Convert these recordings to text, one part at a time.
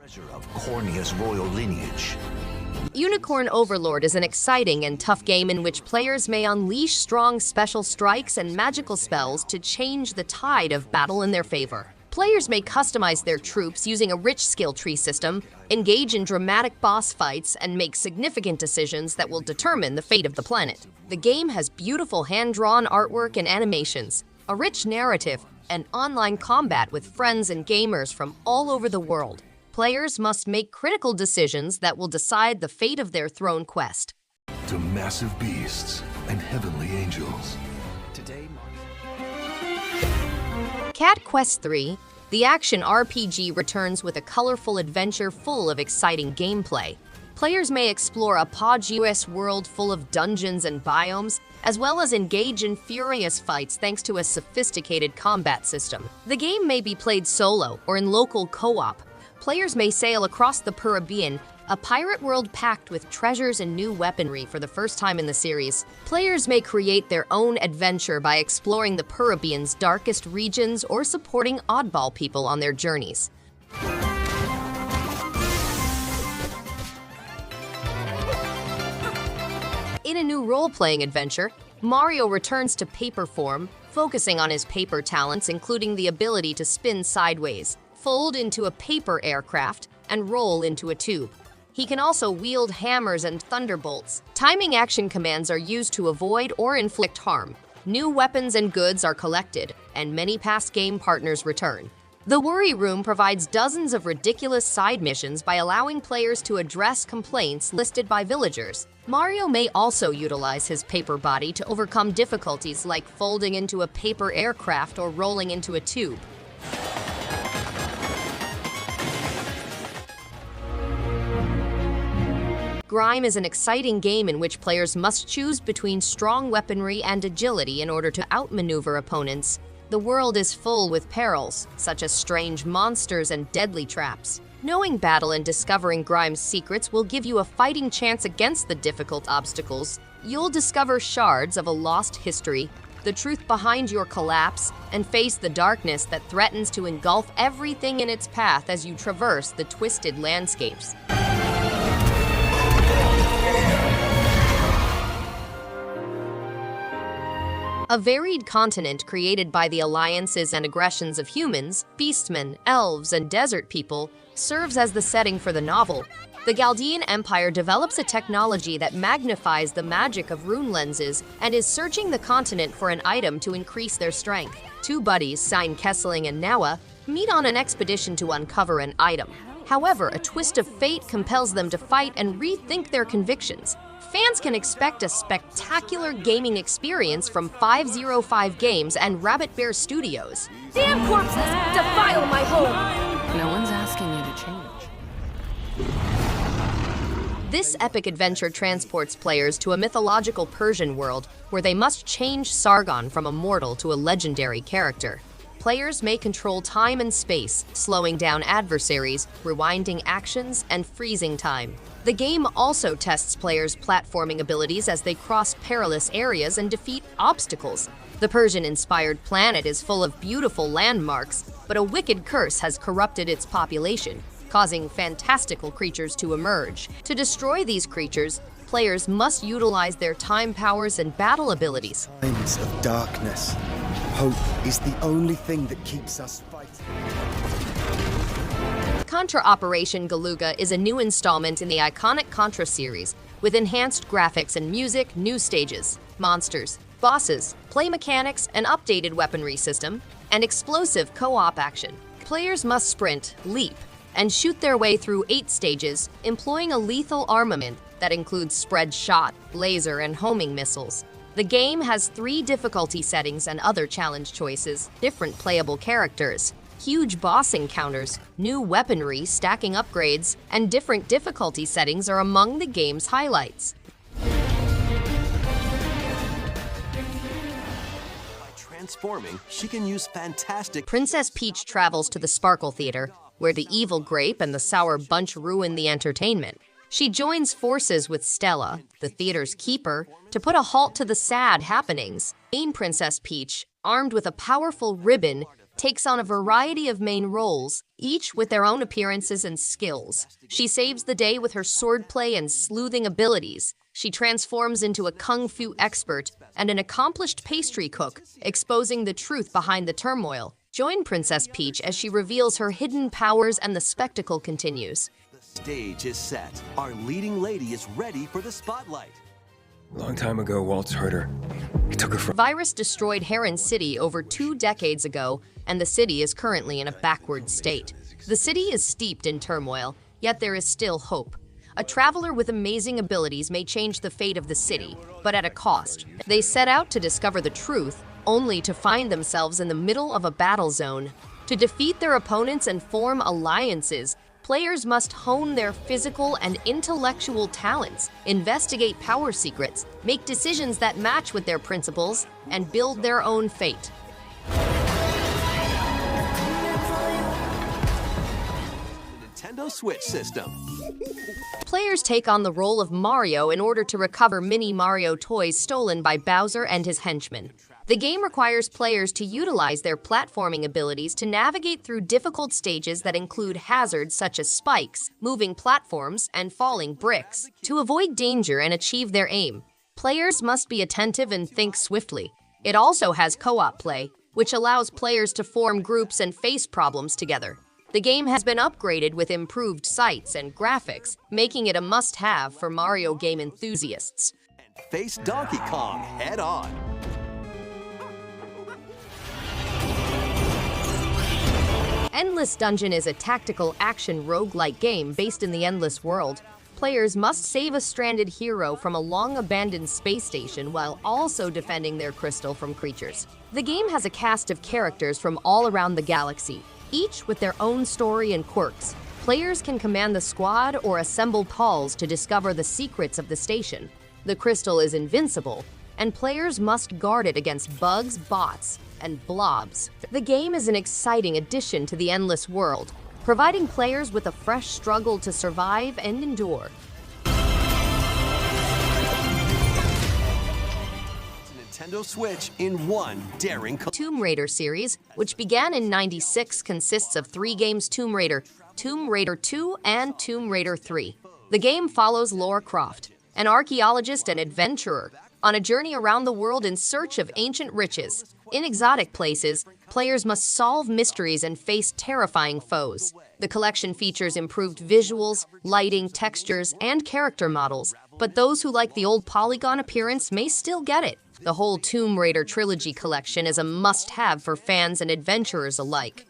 Treasure of Cornea's royal lineage. Unicorn Overlord is an exciting and tough game in which players may unleash strong special strikes and magical spells to change the tide of battle in their favor. Players may customize their troops using a rich skill tree system, engage in dramatic boss fights, and make significant decisions that will determine the fate of the planet. The game has beautiful hand-drawn artwork and animations, a rich narrative, and online combat with friends and gamers from all over the world. Players must make critical decisions that will decide the fate of their throne quest. To massive beasts and heavenly angels. Today, Cat Quest 3, the action RPG, returns with a colorful adventure full of exciting gameplay. Players may explore a Podus world full of dungeons and biomes, as well as engage in furious fights thanks to a sophisticated combat system. The game may be played solo or in local co-op. Players may sail across the Caribbean, a pirate world packed with treasures and new weaponry for the first time in the series. Players may create their own adventure by exploring the Caribbean's darkest regions or supporting oddball people on their journeys. In a new role-playing adventure, Mario returns to paper form, focusing on his paper talents, including the ability to spin sideways, fold into a paper aircraft, and roll into a tube. He can also wield hammers and thunderbolts. Timing action commands are used to avoid or inflict harm. New weapons and goods are collected, and many past game partners return. The Worry Room provides dozens of ridiculous side missions by allowing players to address complaints listed by villagers. Mario may also utilize his paper body to overcome difficulties like folding into a paper aircraft or rolling into a tube. Grime is an exciting game in which players must choose between strong weaponry and agility in order to outmaneuver opponents. The world is full with perils, such as strange monsters and deadly traps. Knowing battle and discovering Grime's secrets will give you a fighting chance against the difficult obstacles. You'll discover shards of a lost history, the truth behind your collapse, and face the darkness that threatens to engulf everything in its path as you traverse the twisted landscapes. A varied continent created by the alliances and aggressions of humans, beastmen, elves, and desert people serves as the setting for the novel. The Chaldean Empire develops a technology that magnifies the magic of rune lenses and is searching the continent for an item to increase their strength. Two buddies, Sein Kesseling and Nawa, meet on an expedition to uncover an item. However, a twist of fate compels them to fight and rethink their convictions. Fans can expect a spectacular gaming experience from 505 Games and Rabbit Bear Studios. Damn corpses! Defile my home! No one's asking you to change. This epic adventure transports players to a mythological Persian world where they must change Sargon from a mortal to a legendary character. Players may control time and space, slowing down adversaries, rewinding actions, and freezing time. The game also tests players' platforming abilities as they cross perilous areas and defeat obstacles. The Persian-inspired planet is full of beautiful landmarks, but a wicked curse has corrupted its population, causing fantastical creatures to emerge. To destroy these creatures, players must utilize their time powers and battle abilities. Times of darkness. Hope is the only thing that keeps us fighting. Contra Operation Galuga is a new installment in the iconic Contra series, with enhanced graphics and music, new stages, monsters, bosses, play mechanics, an updated weaponry system, and explosive co-op action. Players must sprint, leap, and shoot their way through 8 stages, employing a lethal armament that includes spread shot, laser, and homing missiles. The game has 3 difficulty settings and other challenge choices, different playable characters, huge boss encounters, new weaponry, stacking upgrades, and different difficulty settings are among the game's highlights. by transforming, she can use fantastic. Princess Peach travels to the Sparkle Theater, where the evil grape and the sour bunch ruin the entertainment. She joins forces with Stella, the theater's keeper, to put a halt to the sad happenings. Princess Peach, armed with a powerful ribbon, takes on a variety of main roles, each with their own appearances and skills. She saves the day with her swordplay and sleuthing abilities. She transforms into a kung fu expert and an accomplished pastry cook, exposing the truth behind the turmoil. Join Princess Peach as she reveals her hidden powers and the spectacle continues. The stage is set. Our leading lady is ready for the spotlight. Long time ago, Waltz hurt her. He took her from... Virus destroyed Heron City over 2 decades ago, and the city is currently in a backward state. The city is steeped in turmoil, yet there is still hope. A traveler with amazing abilities may change the fate of the city, but at a cost. They set out to discover the truth, only to find themselves in the middle of a battle zone. To defeat their opponents and form alliances, players must hone their physical and intellectual talents, investigate power secrets, make decisions that match with their principles, and build their own fate. Nintendo Switch system. Players take on the role of Mario in order to recover mini Mario toys stolen by Bowser and his henchmen. The game requires players to utilize their platforming abilities to navigate through difficult stages that include hazards such as spikes, moving platforms, and falling bricks. To avoid danger and achieve their aim, players must be attentive and think swiftly. It also has co-op play, which allows players to form groups and face problems together. The game has been upgraded with improved sights and graphics, making it a must-have for Mario game enthusiasts. Face Donkey Kong head on. Endless Dungeon is a tactical action roguelike game based in the Endless World. Players must save a stranded hero from a long-abandoned space station while also defending their crystal from creatures. The game has a cast of characters from all around the galaxy, each with their own story and quirks. Players can command the squad or assemble calls to discover the secrets of the station. The crystal is invincible, and players must guard it against bugs, bots, and blobs. The game is an exciting addition to the Endless World, providing players with a fresh struggle to survive and endure. Nintendo Switch in one daring Tomb Raider series, which began in '96, consists of 3 games: Tomb Raider 2, and Tomb Raider 3. The game follows Lara Croft, an archaeologist and adventurer, on a journey around the world in search of ancient riches. In exotic places, players must solve mysteries and face terrifying foes. The collection features improved visuals, lighting, textures, and character models, but those who like the old polygon appearance may still get it. The whole Tomb Raider trilogy collection is a must-have for fans and adventurers alike.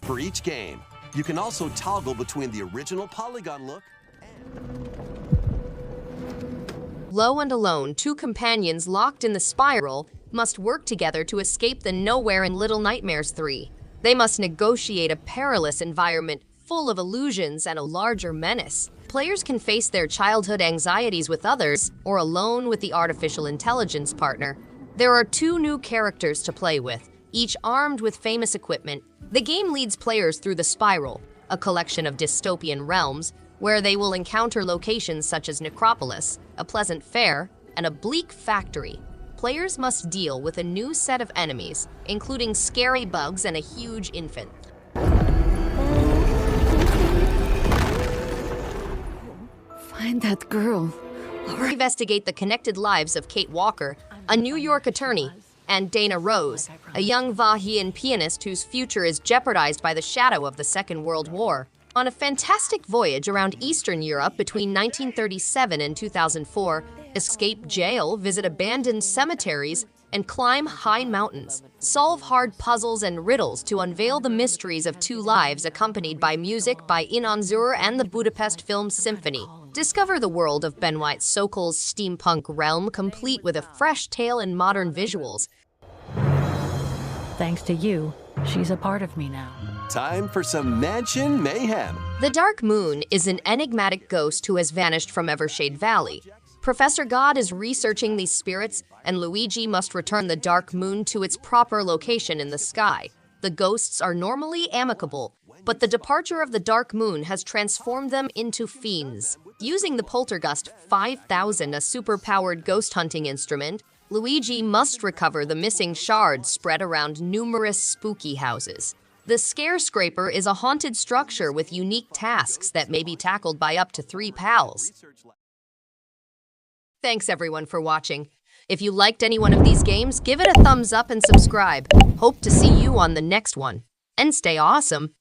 for each game. You can also toggle between the original polygon look. Lo and alone, 2 companions locked in the spiral must work together to escape the nowhere in Little Nightmares 3. They must negotiate a perilous environment full of illusions and a larger menace. Players can face their childhood anxieties with others, or alone with the artificial intelligence partner. There are 2 new characters to play with, each armed with famous equipment. The game leads players through the Spiral, a collection of dystopian realms, where they will encounter locations such as Necropolis, a pleasant fair, and a bleak factory. Players must deal with a new set of enemies, including scary bugs and a huge infant. Find that girl. Investigate the connected lives of Kate Walker, a New York attorney, and Dana Rose, a young Vahian pianist whose future is jeopardized by the shadow of the Second World War. On a fantastic voyage around Eastern Europe between 1937 and 2004, escape jail, visit abandoned cemeteries, and climb high mountains. Solve hard puzzles and riddles to unveil the mysteries of 2 lives, accompanied by music by Inanzur and the Budapest Film Symphony. Discover the world of Benoit Sokol's steampunk realm, complete with a fresh tale and modern visuals. Thanks to you, she's a part of me now. Time for some mansion mayhem. The Dark Moon is an enigmatic ghost who has vanished from Evershade Valley. Professor God is researching these spirits, and Luigi must return the Dark Moon to its proper location in the sky. The ghosts are normally amicable, but the departure of the Dark Moon has transformed them into fiends. Using the Poltergust 5000, a super-powered ghost hunting instrument, Luigi must recover the missing shards spread around numerous spooky houses. The Scare Scraper is a haunted structure with unique tasks that may be tackled by up to 3 pals. Thanks everyone for watching. If you liked any one of these games, give it a thumbs up and subscribe. Hope to see you on the next one. And stay awesome!